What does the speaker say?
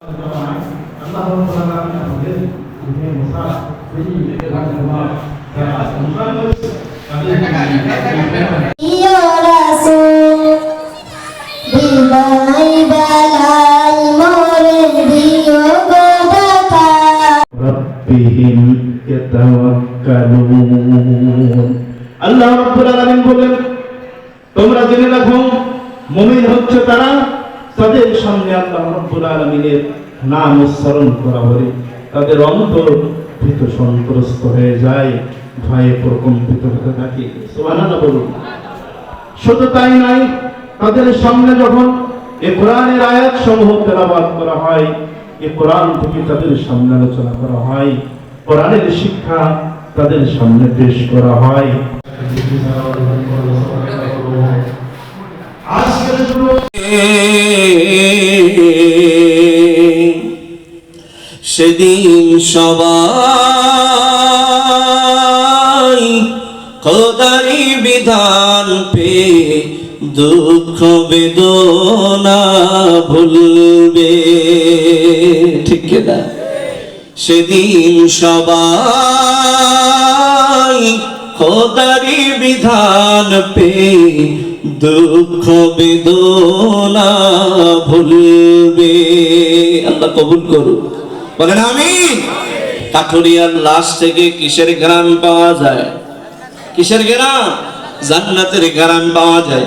Allah Taala আমাদের দুনিয়া মুসা এই রাজকুমার Ya Rasul bibai balai more diyo godata Rabbihim yatawakkalun আল্লাহ রাব্বুল আলামিন বলেন তোমরা জেনে রাখো মুমিন হচ্ছে তারা তাদের সামনে আল্লাহ রাব্বুল আলামিনের নাম উচ্চারণ করা হলে তাদের অন্তর ভীত সন্ত্রস্ত হয়ে যায়, ভয়ে প্রকম্পিত হতে থাকে। সুবহানাল্লাহ বলুন। শুধু তাই নয়, তাদের সামনে যখন এই কোরআনের আয়াত সমূহ তেলাওয়াত করা হয়, এই কোরআন থেকে তাদের সামনে আলোচনা করা হয়, কোরআনের শিক্ষা তাদের সামনে পেশ করা হয়। সেদিন সবাই খোদারি বিধান পে দুঃখ বেদনা ভুলবে, ঠিক না? সেদিন সবাই খোদারি বিধান পে দুঃখ বেদনা ভুলবে। আল্লাহ কবুল করুন, বলেন আমিন। কাঠুরিয়ার লাশ থেকে কিসের ঘ্রাণ পাওয়া যায়? কিসের ঘ্রাণ? জান্নাতের ঘ্রাণ পাওয়া যায়।